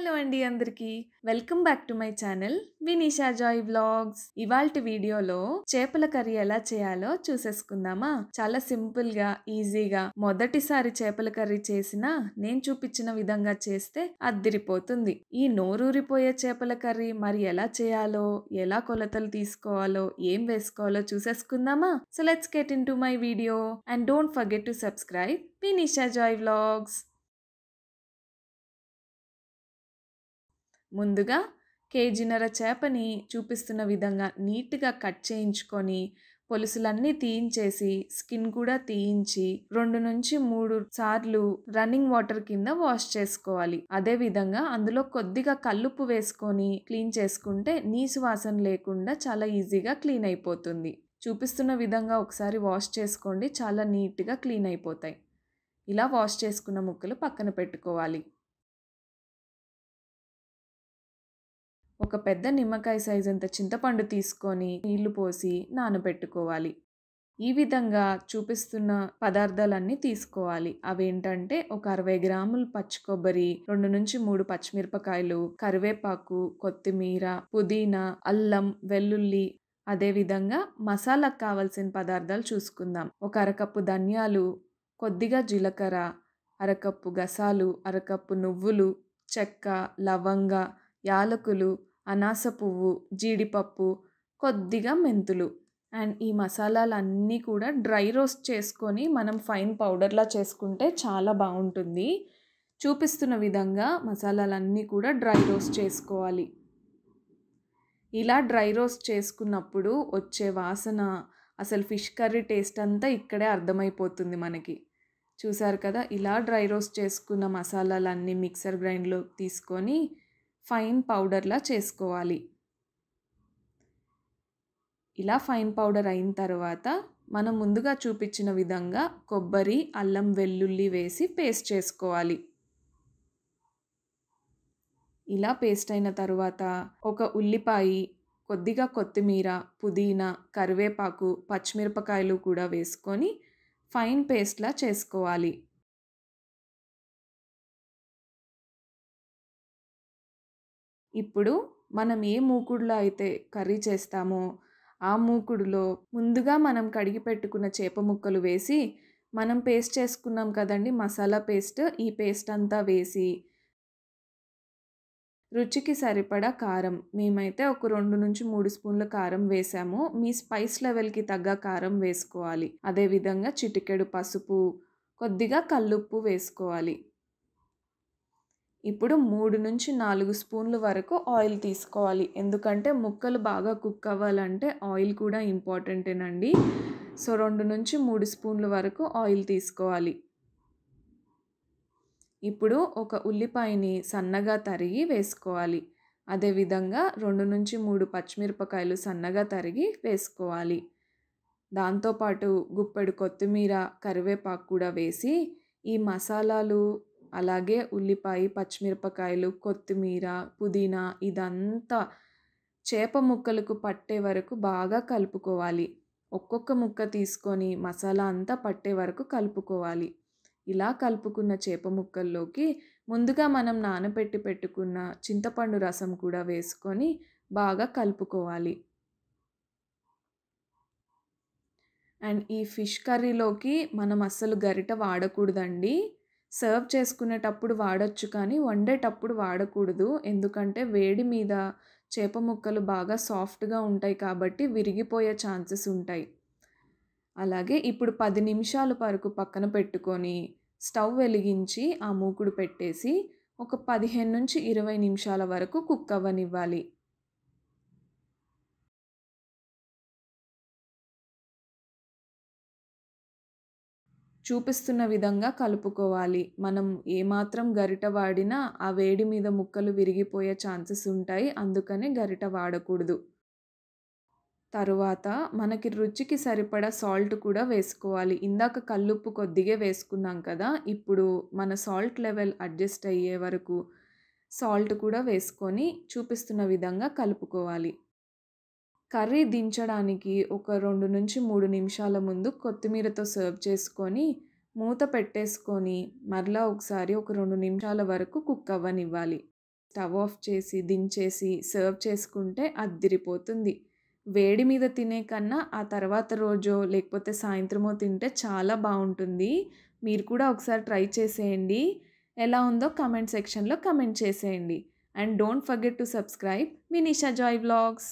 Hello అండి అందరికీ. Welcome back to my channel Vinisha Joy vlogs. ఇవాల్టి వీడియోలో చేపల కర్రీ ఎలా చేయాలో చూసేసుకుందామా. చాలా సింపుల్ గా ఈజీగా మొదటిసారి చేపల కర్రీ చేసినా నేను చూపించిన విధంగా చేస్తే అద్దిరిపోతుంది. ఈ నోరూరిపోయే చేపల కర్రీ మరి ఎలా చేయాలో, ఎలా కొలతలు తీసుకోవాలో, ఏం వేసుకోవాలో చూసేసుకుందామా. So let's get into my video and don't forget to subscribe Vinisha Joy vlogs. ముందుగా కేజీన్నర చేపని చూపిస్తున్న విధంగా నీట్గా కట్ చేయించుకొని పొలుసులన్నీ తీయించేసి స్కిన్ కూడా తీయించి 2 నుంచి 3 సార్లు రన్నింగ్ వాటర్ కింద వాష్ చేసుకోవాలి. అదే విధంగా అందులో కొద్దిగా కల్లుప్పు వేసుకొని క్లీన్ చేసుకుంటే నీసు వాసన లేకుండా చాలా ఈజీగా క్లీన్ అయిపోతుంది. చూపిస్తున్న విధంగా ఒకసారి వాష్ చేసుకోండి, చాలా నీట్గా క్లీన్ అయిపోతాయి. ఇలా వాష్ చేసుకున్న ముక్కలు పక్కన పెట్టుకోవాలి. ఒక పెద్ద నిమ్మకాయ సైజ్ అంత చింతపండు తీసుకొని నీళ్లు పోసి నానబెట్టుకోవాలి. ఈ విధంగా చూపిస్తున్న పదార్థాలన్నీ తీసుకోవాలి. అవేంటంటే ఒక 60 గ్రాములు పచ్చి కొబ్బరి, 2 నుంచి 3 పచ్చిమిరపకాయలు, కరివేపాకు, కొత్తిమీర, పుదీనా, అల్లం, వెల్లుల్లి. అదేవిధంగా మసాలాకు కావాల్సిన పదార్థాలు చూసుకుందాం. ఒక అరకప్పు ధనియాలు, కొద్దిగా జీలకర్ర, అరకప్పు గసాలు, అరకప్పు నువ్వులు, చెక్క, లవంగ, యాలకులు, అనాస పువ్వు, జీడిపప్పు, కొద్దిగా మెంతులు. అండ్ ఈ మసాలాలన్నీ కూడా డ్రై రోస్ట్ చేసుకొని మనం ఫైన్ పౌడర్లా చేసుకుంటే చాలా బాగుంటుంది. చూపిస్తున్న విధంగా మసాలాలన్నీ కూడా డ్రై రోస్ట్ చేసుకోవాలి. ఇలా డ్రై రోస్ట్ చేసుకున్నప్పుడు వచ్చే వాసన అసలు ఫిష్ కర్రీ టేస్ట్ అంతా ఇక్కడే అర్థమైపోతుంది మనకి. చూసారు కదా, ఇలా డ్రై రోస్ట్ చేసుకున్న మసాలాలన్నీ మిక్సర్ గ్రైండ్లో తీసుకొని ఫైన్ పౌడర్లా చేసుకోవాలి. ఇలా ఫైన్ పౌడర్ అయిన తర్వాత మనం ముందుగా చూపించిన విధంగా కొబ్బరి, అల్లం, వెల్లుల్లి వేసి పేస్ట్ చేసుకోవాలి. ఇలా పేస్ట్ అయిన తర్వాత ఒక ఉల్లిపాయ, కొద్దిగా కొత్తిమీర, పుదీనా, కరివేపాకు, పచ్చిమిరపకాయలు కూడా వేసుకొని ఫైన్ పేస్ట్లా చేసుకోవాలి. ఇప్పుడు మనం ఏ మూకుడులో అయితే కర్రీ చేస్తామో ఆ మూకుడులో ముందుగా మనం కడిగి పెట్టుకున్న చేప ముక్కలు వేసి మనం పేస్ట్ చేసుకున్నాం కదండి మసాలా పేస్ట్, ఈ పేస్ట్ అంతా వేసి రుచికి సరిపడా కారం, మేమైతే ఒక 2 నుంచి 3 స్పూన్ల కారం వేసాము. మీ స్పైస్ లెవెల్కి తగ్గ కారం వేసుకోవాలి. అదేవిధంగా చిటికెడు పసుపు, కొద్దిగా కల్లుప్పు వేసుకోవాలి. ఇప్పుడు 3 నుంచి 4 స్పూన్ల వరకు ఆయిల్ తీసుకోవాలి. ఎందుకంటే ముక్కలు బాగా కుక్ అవ్వాలంటే ఆయిల్ కూడా ఇంపార్టెంటేనండి. సో 2 నుంచి 3 స్పూన్ల వరకు ఆయిల్ తీసుకోవాలి. ఇప్పుడు ఒక ఉల్లిపాయని సన్నగా తరిగి వేసుకోవాలి. అదేవిధంగా 2 నుంచి 3 పచ్చిమిరపకాయలు సన్నగా తరిగి వేసుకోవాలి. దాంతోపాటు గుప్పెడు కొత్తిమీర, కరివేపాకు కూడా వేసి ఈ మసాలాలు అలాగే ఉల్లిపాయ, పచ్చిమిరపకాయలు, కొత్తిమీర, పుదీనా ఇదంతా చేప ముక్కలకు పట్టే వరకు బాగా కలుపుకోవాలి. ఒక్కొక్క ముక్క తీసుకొని మసాలా అంతా పట్టే వరకు కలుపుకోవాలి. ఇలా కలుపుకున్న చేప ముక్కల్లోకి ముందుగా మనం నానబెట్టి పెట్టుకున్న చింతపండు రసం కూడా వేసుకొని బాగా కలుపుకోవాలి. అండ్ ఈ ఫిష్ కర్రీలోకి మనం అస్సలు గరిట వాడకూడదండి. సర్వ్ చేసుకునేటప్పుడు వాడొచ్చు కానీ వండేటప్పుడు వాడకూడదు. ఎందుకంటే వేడి మీద చేప ముక్కలు బాగా సాఫ్ట్గా ఉంటాయి కాబట్టి విరిగిపోయే ఛాన్సెస్ ఉంటాయి. అలాగే ఇప్పుడు 10 నిమిషాల వరకు పక్కన పెట్టుకొని స్టవ్ వెలిగించి ఆ మూకుడు పెట్టేసి ఒక 15 నుంచి 20 నిమిషాల వరకు కుక్ అవ్వనివ్వాలి. చూపిస్తున్న విధంగా కలుపుకోవాలి. మనం ఏమాత్రం గరిట వాడినా ఆ వేడి మీద ముక్కలు విరిగిపోయే ఛాన్సెస్ ఉంటాయి. అందుకని గరిట వాడకూడదు. తరువాత మనకి రుచికి సరిపడా సాల్ట్ కూడా వేసుకోవాలి. ఇందాక కల్లుప్పు కొద్దిగా వేసుకున్నాం కదా, ఇప్పుడు మన సాల్ట్ లెవెల్ అడ్జస్ట్ అయ్యే వరకు సాల్ట్ కూడా వేసుకొని చూపిస్తున్న విధంగా కలుపుకోవాలి. కర్రీ దించడానికి ఒక 2 నుంచి 3 నిమిషాల ముందు కొత్తిమీరతో సర్వ్ చేసుకొని మూత పెట్టేసుకొని మరలా ఒకసారి ఒక 2 నిమిషాల వరకు కుక్ అవ్వనివ్వాలి. స్టవ్ ఆఫ్ చేసి, దించేసి సర్వ్ చేసుకుంటే అద్దిరిపోతుంది. వేడి మీద తినే కన్నా ఆ తర్వాత రోజో లేకపోతే సాయంత్రమో తింటే చాలా బావుంటుంది. మీరు కూడా ఒకసారి ట్రై చేసేయండి. ఎలా ఉందో కామెంట్ సెక్షన్‌లో కామెంట్ చేసేయండి. And don't forget to subscribe me Nisha Joy vlogs.